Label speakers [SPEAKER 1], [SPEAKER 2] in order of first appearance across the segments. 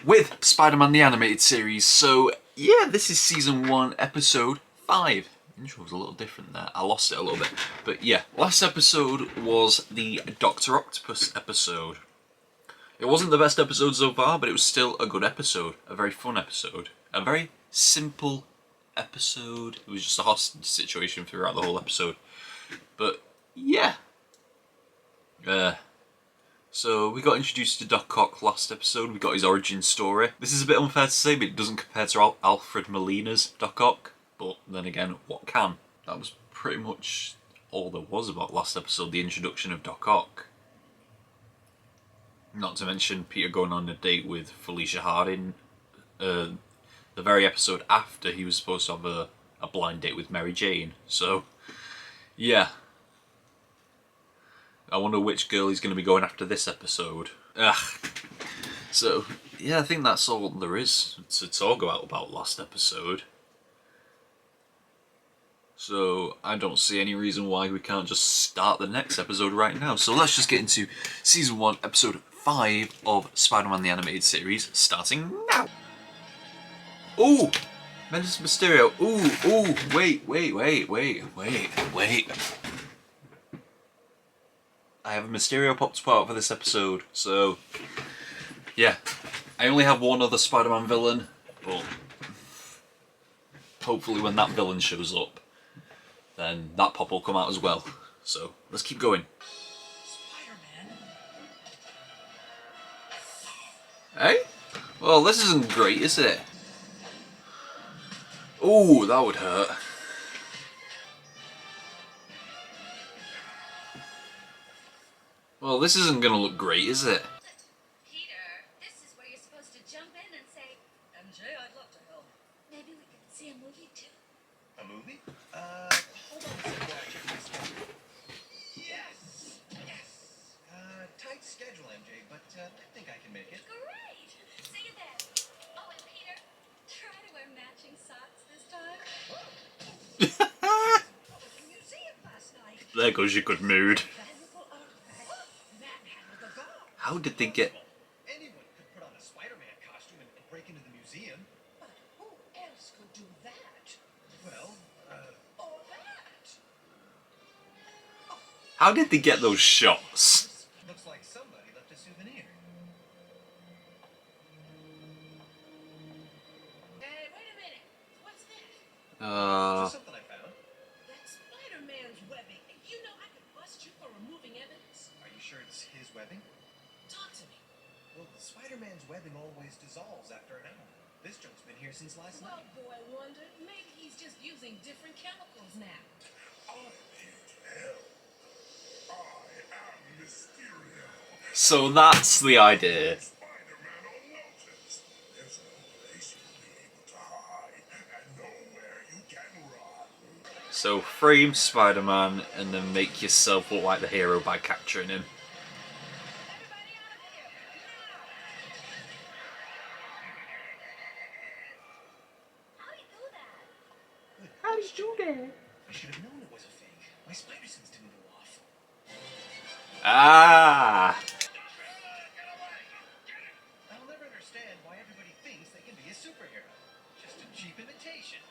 [SPEAKER 1] with Spider-Man the Animated Series. So yeah, this is season 1, episode 5. The intro was a little different there. I lost it a little bit. But yeah, last episode was the Dr. Octopus episode. It wasn't the best episode so far, but it was still a good episode. A very fun episode. A very simple episode. It was just a hostage situation throughout the whole episode. But yeah. So we got introduced to Doc Ock last episode. We got his origin story. This is a bit unfair to say, but it doesn't compare to Alfred Molina's Doc Ock. But then again, what can? That was pretty much all there was about last episode, the introduction of Doc Ock. Not to mention Peter going on a date with Felicia Harding. The very episode after he was supposed to have a blind date with Mary Jane. So, yeah. I wonder which girl he's going to be going after this episode. So, yeah, I think that's all there is to talk about last episode. So, I don't see any reason why we can't just start the next episode right now. So let's just get into Season 1, Episode 5 of Spider-Man the Animated Series, starting now! Ooh! Menace Of Mysterio. Ooh, wait. I have a Mysterio pop to part for this episode, so yeah. I only have one other Spider-Man villain, but hopefully when that villain shows up, then that pop will come out as well. So let's keep going. Spider-Man? Hey? Well, this isn't great, is it? Ooh, that would hurt. Well, this isn't gonna look great, is it?
[SPEAKER 2] Peter, this is where you're supposed to jump in and say, MJ, I'd love to help. Maybe we could see a movie too.
[SPEAKER 3] A movie? Hold on a second while I check my schedule. Yes! Tight schedule, MJ, but I think I can make it.
[SPEAKER 2] Great! See you then. Oh, and Peter, try to wear matching socks this time. I was in the museum last night.
[SPEAKER 1] There goes your good mood.
[SPEAKER 2] Valuable artifacts. Manhandled the guard.
[SPEAKER 1] How did they get...
[SPEAKER 3] Anyone could put on a Spider-Man costume and break into the museum.
[SPEAKER 2] But who else could do that?
[SPEAKER 3] Well,
[SPEAKER 2] Or that?
[SPEAKER 1] How did they get those shots?
[SPEAKER 3] looks like somebody left a souvenir.
[SPEAKER 2] Hey, wait a minute. What's that?
[SPEAKER 3] Just something I found.
[SPEAKER 2] That's Spider-Man's webbing. You know I could bust you for removing evidence.
[SPEAKER 3] Are you sure it's his webbing?
[SPEAKER 2] Talk to me.
[SPEAKER 3] Well, Spider-Man's webbing always dissolves after an hour. This junk's been here since last
[SPEAKER 2] Well,
[SPEAKER 3] night.
[SPEAKER 2] boy wonder, maybe he's just using different chemicals now.
[SPEAKER 1] So that's the idea. So frame Spider-Man and then make yourself look like the hero by capturing him.
[SPEAKER 2] Everybody out of here! Now! How do you do that?
[SPEAKER 1] How did you do that?
[SPEAKER 3] I should have known it was a fake. My spider sense didn't go off.
[SPEAKER 1] Ah!
[SPEAKER 3] I'll never understand why everybody thinks they can be a superhero. Just a cheap imitation.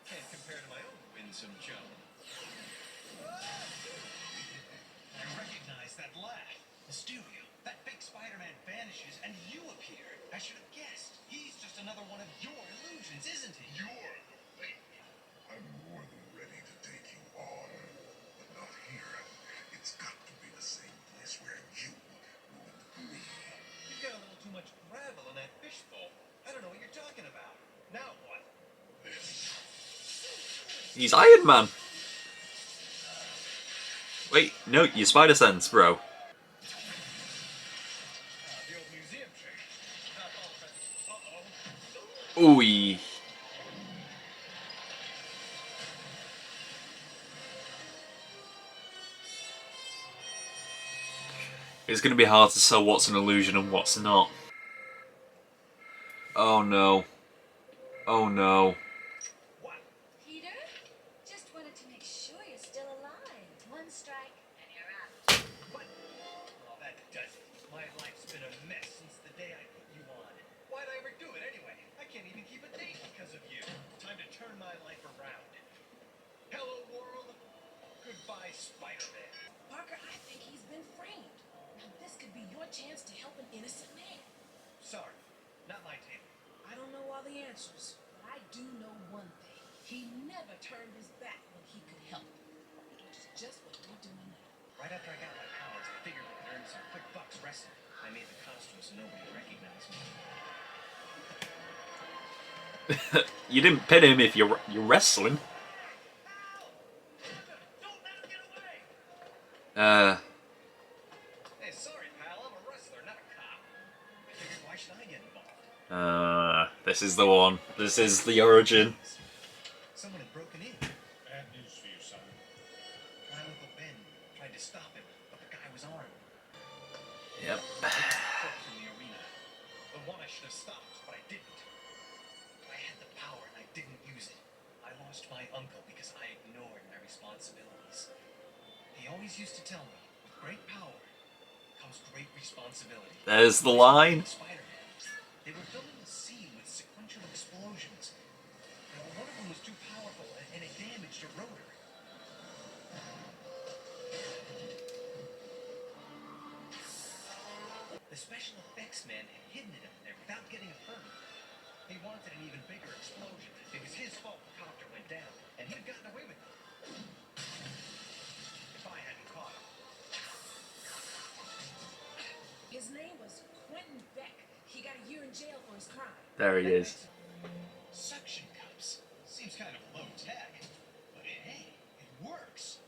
[SPEAKER 3] Can't compare to my own winsome chum. I recognize that laugh. Mysterio, that fake Spider-Man vanishes and you appear. I should have guessed. He's just another one of your illusions, isn't he?
[SPEAKER 4] You're the fake. I'm more than ready to take you on. But not here. It's got to be the same place where you ruined me.
[SPEAKER 3] You've got a little too much gravel in that fishbowl. I don't know what you're talking about. Now what?
[SPEAKER 1] He's Iron Man. Wait, no, your spider sense, bro.
[SPEAKER 3] The old museum trick. Uh-oh.
[SPEAKER 1] Ooh. It's gonna be hard to tell what's an illusion and what's not. Oh no. Oh no.
[SPEAKER 3] What?
[SPEAKER 2] Peter? Just wanted to make sure you're still alive. One strike and you're out.
[SPEAKER 3] What? Oh, that does it. My life's been a mess since the day I put you on. Why'd I ever
[SPEAKER 5] answers, but I do know one thing. He never turned his back when he could help. Which is just what we're doing now.
[SPEAKER 3] Right after I got my powers, I figured I could earn some quick bucks wrestling. I made the costume so nobody recognized me.
[SPEAKER 1] You didn't pin him if you're wrestling.
[SPEAKER 3] Don't let him get away! Hey, sorry, pal. I'm a wrestler, not a cop. I figured, why should I get involved?
[SPEAKER 1] This is the one. This is the origin.
[SPEAKER 3] Someone had broken in.
[SPEAKER 4] Bad news for you, son.
[SPEAKER 3] My Uncle Ben tried to stop him, but the guy was armed.
[SPEAKER 1] Yep.
[SPEAKER 3] From the arena. The one I should have stopped, but I didn't. I had the power and I didn't use it. I lost my uncle because I ignored my responsibilities. He always used to tell me, with great power comes great responsibility.
[SPEAKER 1] There's the line.
[SPEAKER 3] Spiderman. They were filming a scene with sequential explosions. Now, one of them was too powerful and it damaged a rotor. The special effects man had hidden it up there without getting it hurt. He wanted an even bigger explosion. It was his fault the copter went down, and he'd gotten away with it. If I hadn't caught him.
[SPEAKER 5] His name was Quentin Beck. He got a year in jail for his crime.
[SPEAKER 1] There he is.
[SPEAKER 3] Suction cups. Seems kind of low tech. But hey, it works.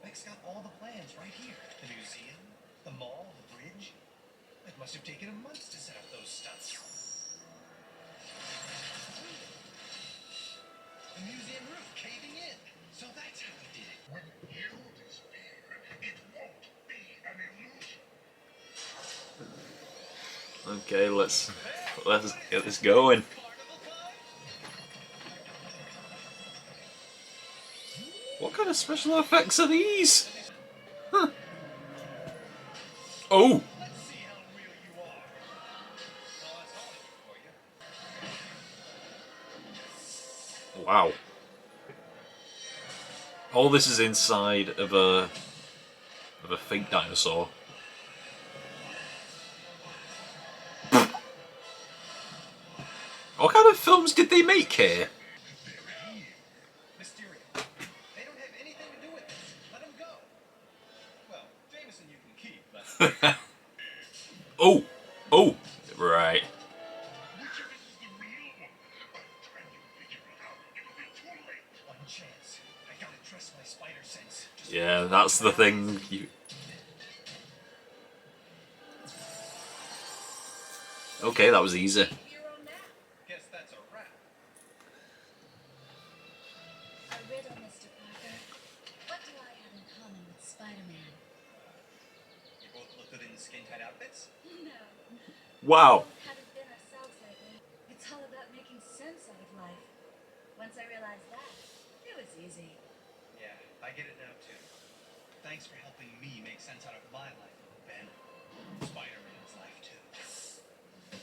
[SPEAKER 3] Beck's got all the plans right here. The museum, the mall, the bridge. It must have taken him months to set up those stunts. The museum roof caving in. So that's how he did it.
[SPEAKER 4] When you disappear, it won't be an illusion.
[SPEAKER 1] Okay, let's get this going.
[SPEAKER 3] Carnival time?
[SPEAKER 1] What kind of special effects are these? Huh. Oh!
[SPEAKER 3] Let's see how real you are. Well, that's Hollywood for you.
[SPEAKER 1] Wow. All this is inside of a fake dinosaur. What kind of films did they make here?
[SPEAKER 3] Mysterio. They don't have anything to do with this. Let them go. Well, Jameson you can keep, but
[SPEAKER 1] Oh! Oh! Right.
[SPEAKER 4] Which of us is the real one? By the time you figure it out, it'll be too late.
[SPEAKER 3] one chance. I gotta trust my spider sense. Just
[SPEAKER 1] Yeah, that's the thing. Okay, that was easy.
[SPEAKER 5] You're on that.
[SPEAKER 3] guess that's a wrap.
[SPEAKER 2] A riddle, Mr. Parker. What do I have in common with Spider-Man?
[SPEAKER 3] You both look good in skin-tight outfits.
[SPEAKER 2] No.
[SPEAKER 1] Wow.
[SPEAKER 2] We haven't been ourselves lately. It's all about making sense out of life. Once I realized that, it was easy.
[SPEAKER 3] Yeah, I get it now too. Thanks for helping me make sense out of my life, Ben. Spider-Man's life too.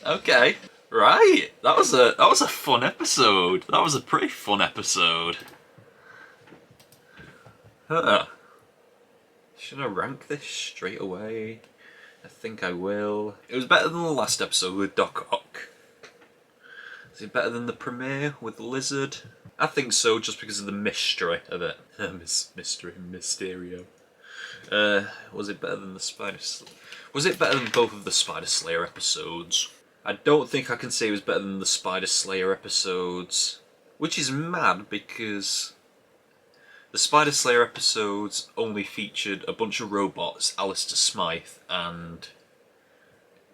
[SPEAKER 1] Okay. Right. That was a fun episode. That was a pretty fun episode. Should I rank this straight away? I think I will. It was better than the last episode with Doc Ock. Is it better than the premiere with Lizard? I think so, just because of the mystery of it. Mysterio. Was it better than the Was it better than both of the Spider Slayer episodes? I don't think I can say it was better than the Spider Slayer episodes, which is mad because the Spider Slayer episodes only featured a bunch of robots, Alistair Smythe and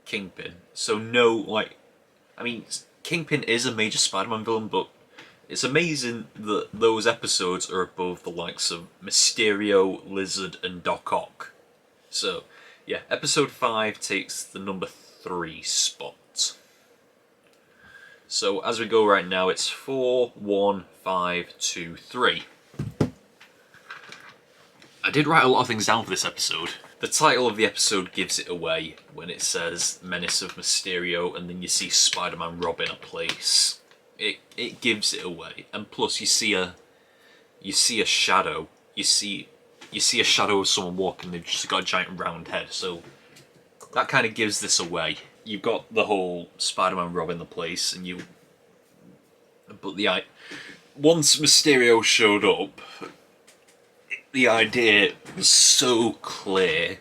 [SPEAKER 1] Kingpin. So no, like, I mean, Kingpin is a major Spider-Man villain, but it's amazing that those episodes are above the likes of Mysterio, Lizard, and Doc Ock. So, yeah, episode 5 takes the number 3 spot. So, as we go right now, it's 4, 1, 5, 2, 3. I did write a lot of things down for this episode. The title of the episode gives it away when it says Menace of Mysterio and then you see Spider-Man robbing a place. It gives it away, and plus you see a shadow. You see a shadow of someone walking. They've just got a giant round head, so that kind of gives this away. You've got the whole Spider-Man robbing the place, and But once Mysterio showed up, the idea was so clear.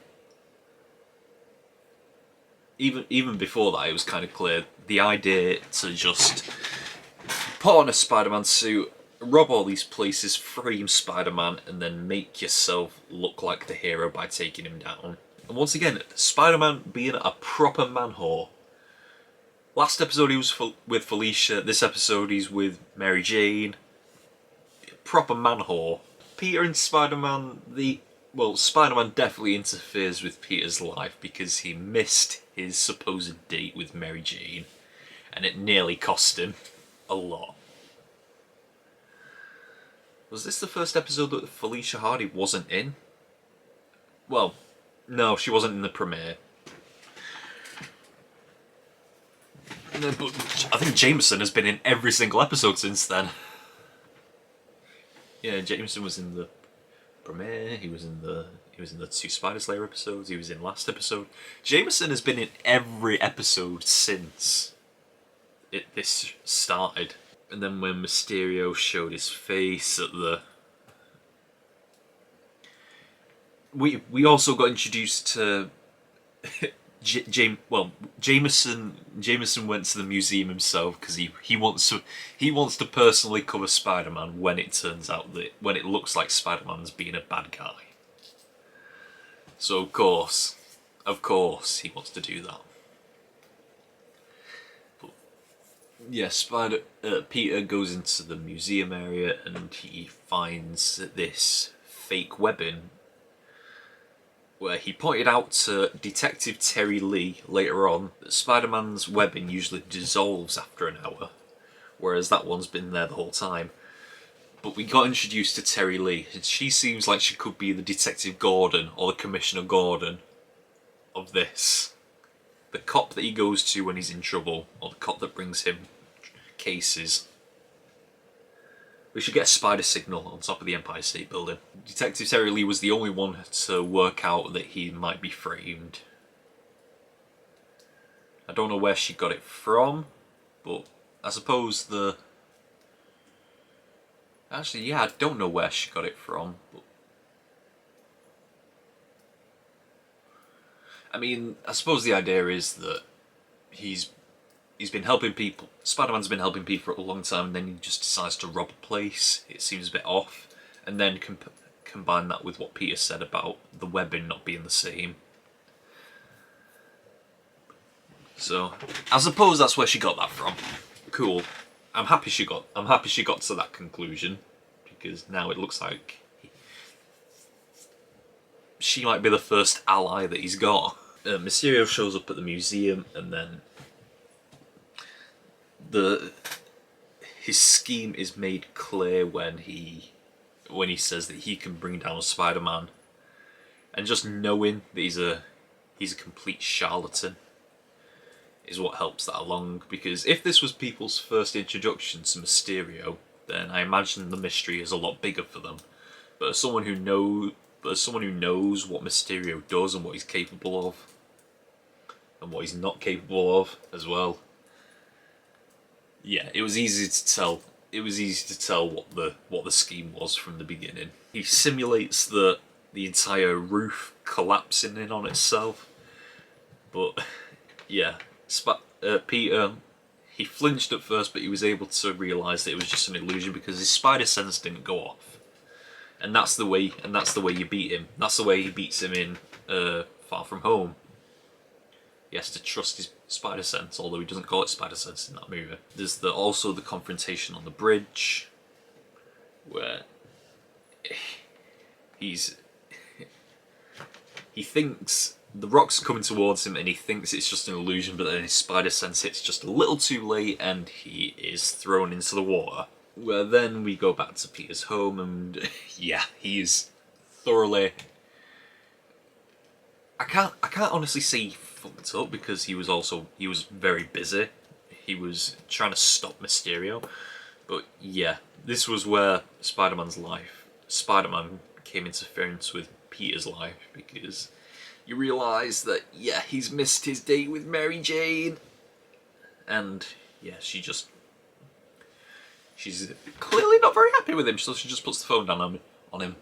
[SPEAKER 1] Even before that, it was kind of clear. The idea to just put on a Spider-Man suit, rob all these places, frame Spider-Man, and then make yourself look like the hero by taking him down. And once again, Spider-Man being a proper man whore. Last episode he was with Felicia, this episode he's with Mary Jane. Proper man whore. Peter and Spider-Man, Spider-Man definitely interferes with Peter's life because he missed his supposed date with Mary Jane, and it nearly cost him a lot. Was this the first episode that Felicia Hardy wasn't in? Well, no, she wasn't in the premiere. No, but I think Jameson has been in every single episode since then. Yeah, Jameson was in the premiere. He was in the 2 Spider Slayer episodes. He was in last episode. Jameson has been in every episode since this started. And then when Mysterio showed his face at the... We also got introduced to... Jameson went to the museum himself because he wants to personally cover Spider-Man when it turns out that when it looks like Spider-Man's being a bad guy. So of course he wants to do that. But yeah, Peter goes into the museum area and he finds this fake webbing where he pointed out to Detective Terry Lee later on that Spider-Man's webbing usually dissolves after an hour, whereas that one's been there the whole time. But we got introduced to Terry Lee, and she seems like she could be the Detective Gordon or the Commissioner Gordon of this. The cop that he goes to when he's in trouble, or the cop that brings him cases. We should get a spider signal on top of the Empire State Building. Detective Terry Lee was the only one to work out that he might be framed. I don't know where she got it from, but I suppose Actually, yeah, I don't know where she got it from, but... I mean, I suppose the idea is that he's been helping people. Spider-Man's been helping people for a long time, and then he just decides to rob a place. It seems a bit off, and then combine that with what Peter said about the webbing not being the same. So I suppose that's where she got that from. Cool. I'm happy she got to that conclusion, because now it looks like she might be the first ally that he's got. Mysterio shows up at the museum, and then his scheme is made clear when he says that he can bring down Spider-Man, and just knowing that he's a complete charlatan is what helps that along. Because if this was people's first introduction to Mysterio, then I imagine the mystery is a lot bigger for them. But as someone who knows what Mysterio does and what he's capable of, and what he's not capable of as well, yeah, it was easy to tell. It was easy to tell what the scheme was from the beginning. He simulates the entire roof collapsing in on itself, but yeah, Peter, he flinched at first, but he was able to realise that it was just an illusion because his spider sense didn't go off, and that's the way you beat him. That's the way he beats him in Far From Home. He has to trust his spider sense, although he doesn't call it spider sense in that movie. There's also the confrontation on the bridge, where he thinks the rock's coming towards him and he thinks it's just an illusion, but then his spider sense hits just a little too late and he is thrown into the water. Where then we go back to Peter's home, and yeah, he is thoroughly... I can't honestly say he fucked up, because he was very busy. He was trying to stop Mysterio. But yeah, this was where Spider-Man came interference with Peter's life, because you realise that, yeah, he's missed his date with Mary Jane. And yeah, she She's clearly not very happy with him, so she just puts the phone down on him.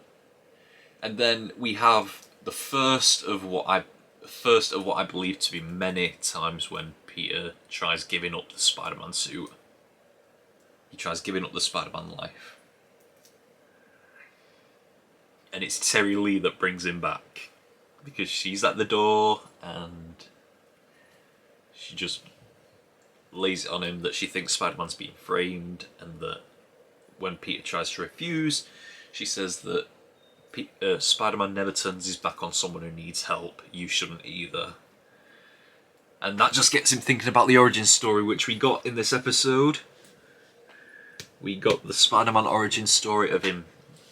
[SPEAKER 1] And then we have the first of what I believe to be many times when Peter tries giving up the Spider-Man suit. He tries giving up the Spider-Man life. And it's Terry Lee that brings him back. Because she's at the door and she just lays it on him that she thinks Spider-Man's being framed, and that when Peter tries to refuse, she says that Spider-Man never turns his back on someone who needs help. You shouldn't either. And that just gets him thinking about the origin story, which we got in this episode. We got the Spider-Man origin story of him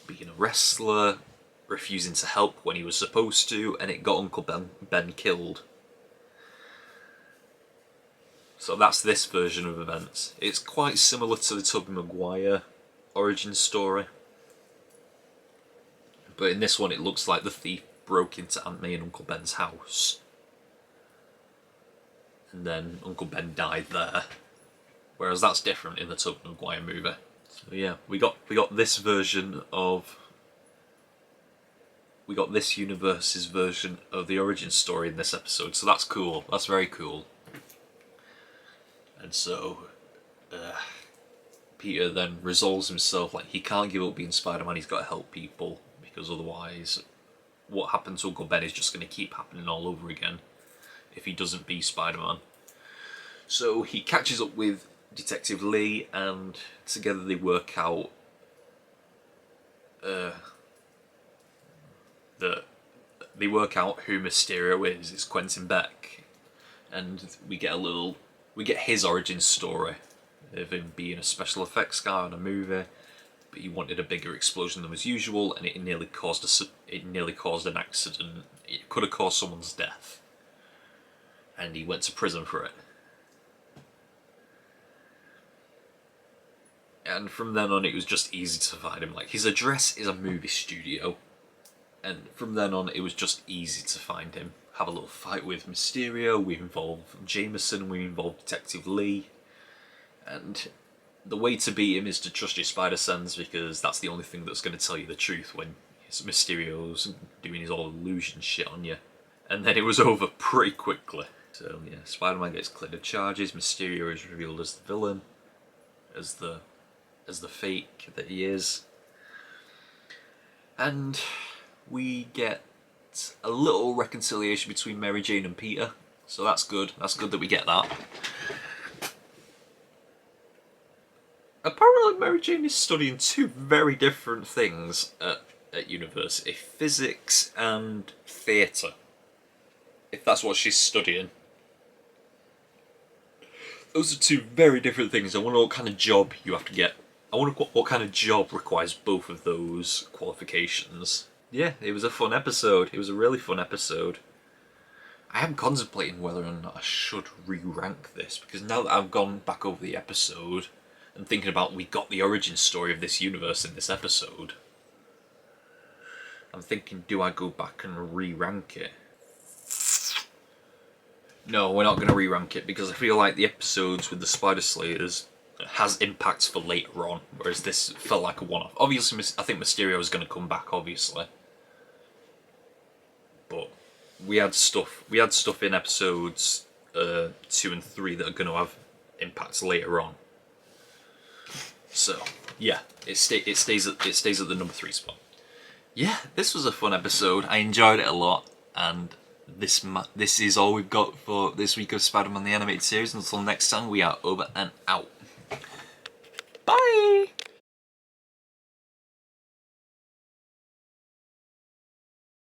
[SPEAKER 1] being a wrestler, refusing to help when he was supposed to, and it got Uncle Ben killed. So that's this version of events. It's quite similar to the Tobey Maguire origin story. But in this one it looks like the thief broke into Aunt May and Uncle Ben's house. And then Uncle Ben died there. Whereas that's different in the Tobey Maguire movie. So yeah, we got this version of... We got this universe's version of the origin story in this episode, so that's cool. That's very cool. And so, Peter then resolves himself, like he can't give up being Spider-Man, he's got to help people, because otherwise what happened to Uncle Ben is just going to keep happening all over again if he doesn't be Spider-Man. So he catches up with Detective Lee, and together they work out who Mysterio is. It's Quentin Beck, and we get his origin story of him being a special effects guy on a movie, but he wanted a bigger explosion than was usual, and it nearly caused an accident. It could have caused someone's death, and he went to prison for it. And from then on, it was just easy to find him. Like, his address is a movie studio, and from then on, it was just easy to find him. Have a little fight with Mysterio, we involve Jameson, we involve Detective Lee, and the way to beat him is to trust your spider sense, because that's the only thing that's going to tell you the truth when Mysterio's doing his all illusion shit on you. And then it was over pretty quickly. So yeah, Spider-Man gets cleared of charges, Mysterio is revealed as the villain, as the fake that he is, and we get a little reconciliation between Mary Jane and Peter, so that's good. That's good that we get that. Apparently Mary Jane is studying two very different things at university, physics and theatre, if that's what she's studying. Those are two very different things. I wonder what kind of job you have to get. I wonder what kind of job requires both of those qualifications. Yeah, it was a fun episode. It was a really fun episode. I am contemplating whether or not I should re-rank this, because now that I've gone back over the episode and thinking about we got the origin story of this universe in this episode, I'm thinking, do I go back and re-rank it? No, we're not going to re-rank it, because I feel like the episodes with the Spider Slayers has impacts for later on, whereas this felt like a one-off. Obviously, I think Mysterio is going to come back, obviously. But we had stuff in episodes 2 and 3 that are going to have impacts later on. So yeah, it stays at the number 3 spot. Yeah, this was a fun episode. I enjoyed it a lot, and this is all we've got for this week of Spider-Man the Animated Series. Until next time, we are over and out. Bye!